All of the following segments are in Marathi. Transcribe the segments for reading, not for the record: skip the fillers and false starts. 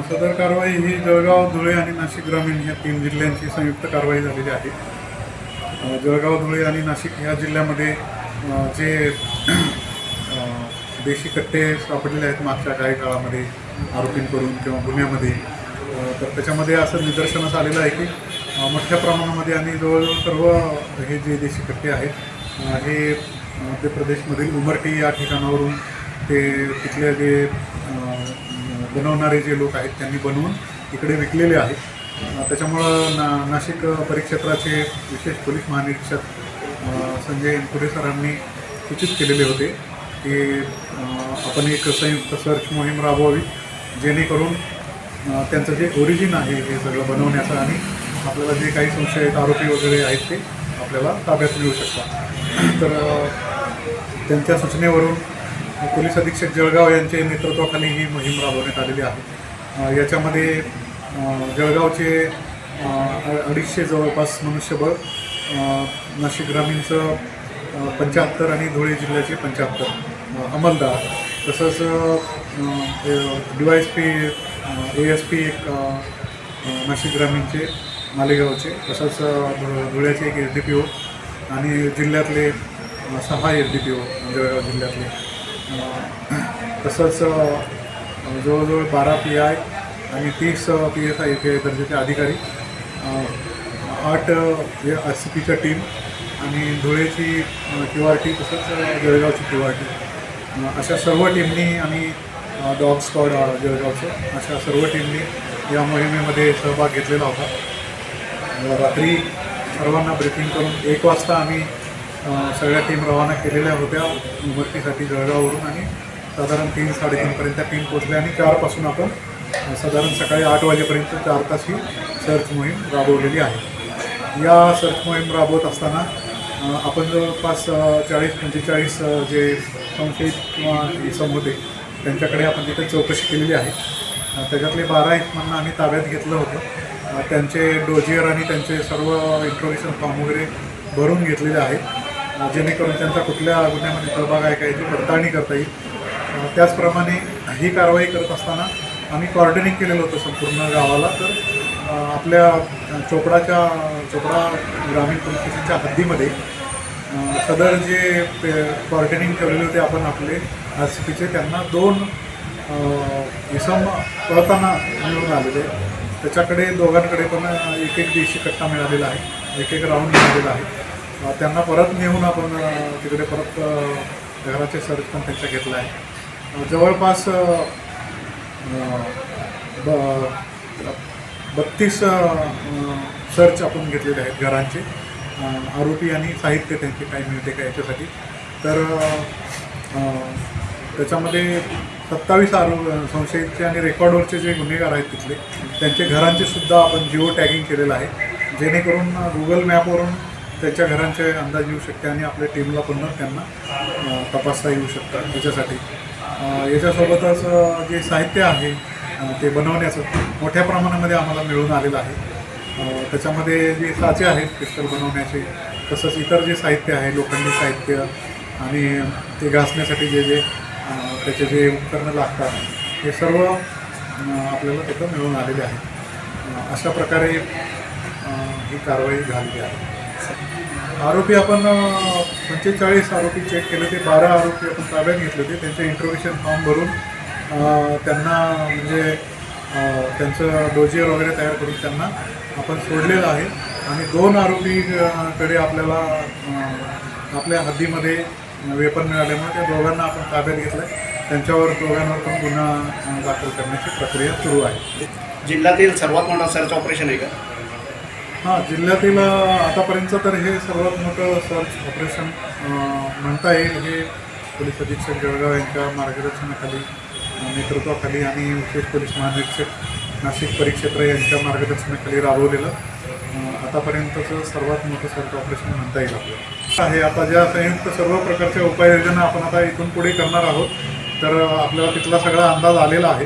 सदर कारवाई ही जळगाव, धुळे आणि नाशिक ग्रामीण या 3 जिल्ह्यांची संयुक्त कारवाई झालेली आहे. जळगाव, धुळे आणि नाशिक या जिल्ह्यामध्ये जे देशी कट्टे सापडलेले आहेत मागच्या काही काळामध्ये आरोपींकडून किंवा गुन्ह्यामध्ये, तर त्याच्यामध्ये असं निदर्शनास आलेलं आहे की मोठ्या प्रमाणामध्ये आणि जवळजवळ सर्व हे जे देशी कट्टे आहेत हे मध्य प्रदेशमधील उमरटी या ठिकाणावरून ते तिथले जे बनवणारे जे लोक आहेत त्यांनी बनवून इकडे विकलेले आहेत. त्याच्यामुळं नाशिक परिक्षेत्राचे विशेष पोलीस महानिरीक्षक संजय इनपुरे सरांनी सूचित केलेले होते की आपण एक संयुक्त सर्च मोहीम राबवावी, जेणेकरून त्यांचं जे ओरिजिन आहे हे सगळं बनवण्याचं आणि आपल्याला जे काही संशयित आरोपी वगैरे आहेत ते आपल्याला ताब्यात मिळू शकतात. तर त्यांच्या सूचनेवरून पोलीस अधीक्षक जळगाव यांच्या नेतृत्वाखाली ही मोहीम राबवण्यात आलेली आहे. याच्यामध्ये जळगावचे 250 जवळपास मनुष्यबळ, नाशिक ग्रामीणचं 75 आणि धुळे जिल्ह्याचे 75 अंमलदार, तसंच DYSP ASP एक नाशिक ग्रामीणचे मालेगावचे, तसंच धुळ्याचे एक SDPO आणि जिल्ह्यातले 6 SDPO जळगाव जिल्ह्यातले, तसंच जवळजवळ 12 PI आणि 30 PSI API दर्जाचे अधिकारी, 8 RCPच्या टीम आणि धुळेची QRT, तसंच जळगावची QRT, अशा सर्व टीमनी आणि डॉग स्क्वॉड जळगावचं, अशा सर्व टीमनी या मोहिमेमध्ये सहभाग घेतलेला होता. रात्री सर्वांना ब्रीफिंग करून 1 वाजता आम्ही सगळ्या टीम रवाना केलेल्या होत्या उमरटीसाठी जळगाववरून, आणि साधारण 3-3:30पर्यंत टीम पोचल्या आणि 4 आपण साधारण सकाळी 8 वाजेपर्यंत 4 तास ही सर्च मोहीम राबवलेली आहे. या सर्च मोहीम राबवत असताना आपण जवळपास 40-45 जे संशयित किंवा इसम होते त्यांच्याकडे आपण तिथे चौकशी केलेली आहे. त्याच्यातले 12 इसमांना आम्ही ताब्यात घेतलं होतं. त्यांचे डोजियर आणि त्यांचे सर्व इंट्रोगेशन फॉर्म वगैरे भरून घेतलेले आहेत, जेणेकरून त्यांचा कुठल्या गुन्ह्यामध्ये सहभाग आहे का याची पडताळणी करता येईल. त्याचप्रमाणे ही कारवाई करत असताना आम्ही कॉर्डिनेट केलेलं होतं संपूर्ण गावाला. तर आपल्या चोपडा ग्रामीण पोलीस स्टेशनच्या हद्दीमध्ये सदर जे कॉर्डिनेटिंग ठेवलेले होते आपण आपले RCPचे, त्यांना 2 इसम पळताना मिळून आलेले. त्याच्याकडे दोघांकडे पण एक देशी कट्टा मिळालेला आहे, एक राऊंड मिळालेला आहे. त्यांना परत नेऊन आपण तिकडे परत घराचे सर्च पण त्यांचा घेतला आहे. जवळपास 32 सर्च आपण घेतलेले आहेत घरांचे, आरोपी आणि साहित्य त्यांचे काही मिळते का याच्यासाठी. तर त्याच्यामध्ये 27 संशयितचे आणि रेकॉर्डवरचे जे गुन्हेगार आहेत तिथले त्यांचे घरांचे सुद्धा आपण जिओ टॅगिंग केलेलं आहे, जेणेकरून गुगल मॅपवरून त्यांच्या घरांचे अंदाज येऊ शकते आणि आपल्या टीमला पुन्हा त्यांना तपासता येऊ शकतं. त्याच्यासाठी याच्यासोबतच जे साहित्य आहे ते बनवण्याचं मोठ्या प्रमाणामध्ये आम्हाला मिळून आलेलं आहे. त्याच्यामध्ये जे साचे आहेत पिस्टल बनवण्याचे, तसंच इतर जे साहित्य आहे लोखंडी साहित्य आणि ते घासण्यासाठी जे त्याचे जे उपकरणं लागतात हे सर्व आपल्याला तिथं मिळून आलेले आहे. अशा प्रकारे ही कारवाई झालेली आहे. आरोपी आपण 45 आरोपी चेक केले, ते 12 आरोपी आपण ताब्यात घेतले होते. त्यांचे इंट्रोगेशन फॉर्म भरून त्यांना म्हणजे त्यांचं डोजियर वगैरे तयार करून त्यांना आपण सोडलेलं आहे. आणि 2 आरोपीकडे आपल्याला आपल्या हद्दीमध्ये वेपन मिळाल्यामुळे त्या दोघांना आपण ताब्यात घेतलं आहे. त्यांच्यावर दोघांवर पण गुन्हा दाखल करण्याची प्रक्रिया सुरू आहे. जिल्ह्यातील सर्वात मोठा सर्च ऑपरेशन आहे का? हां, जिल्ह्यातील आतापर्यंत तर हे सर्वात मोठं सर्च ऑपरेशन म्हणता येईल. हे पोलीस अधीक्षक जळगाव यांच्या मार्गदर्शनाखाली, नेतृत्वाखाली आणि विशेष पोलीस महानिरीक्षक नाशिक परिक्षेत्र यांच्या मार्गदर्शनाखाली राबवलेलं आतापर्यंतचं सर्वात मोठं सर्च ऑपरेशन म्हणता येईल आपल्याला आहे. आता ज्या संयुक्त सर्व प्रकारच्या उपाययोजना आपण आता इथून पुढे करणार आहोत, तर आपल्याला तिथला सगळा अंदाज आलेला आहे.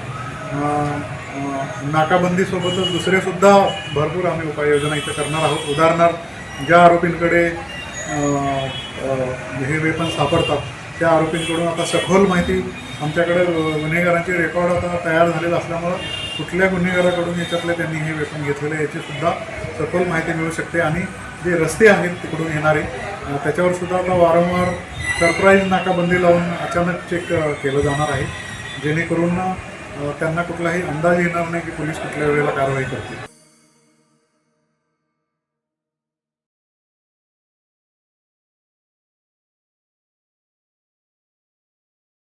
नाकाबंदीसोबतच दुसरेसुद्धा भरपूर आम्ही उपाययोजना इथं करणार आहोत. उदाहरणार्थ ज्या आरोपींकडे हे वेपन सापडतात त्या आरोपींकडून आता सखोल माहिती आमच्याकडे गुन्हेगारांचे रेकॉर्ड आता तयार झालेलं असल्यामुळं कुठल्या गुन्हेगाराकडून याच्यातले त्यांनी हे वेपन घेतलेलं आहे याचीसुद्धा सखोल माहिती मिळू शकते. आणि जे रस्ते आहेत तिकडून येणारे त्याच्यावर सुद्धा आता वारंवार सरप्राईज नाकाबंदी लावून अचानक चेक केलं जाणार आहे, जेणेकरून त्यांना कुठलाही अंदाज येणार नाही की पोलीस कुठल्या वेळेला कारवाई करतील.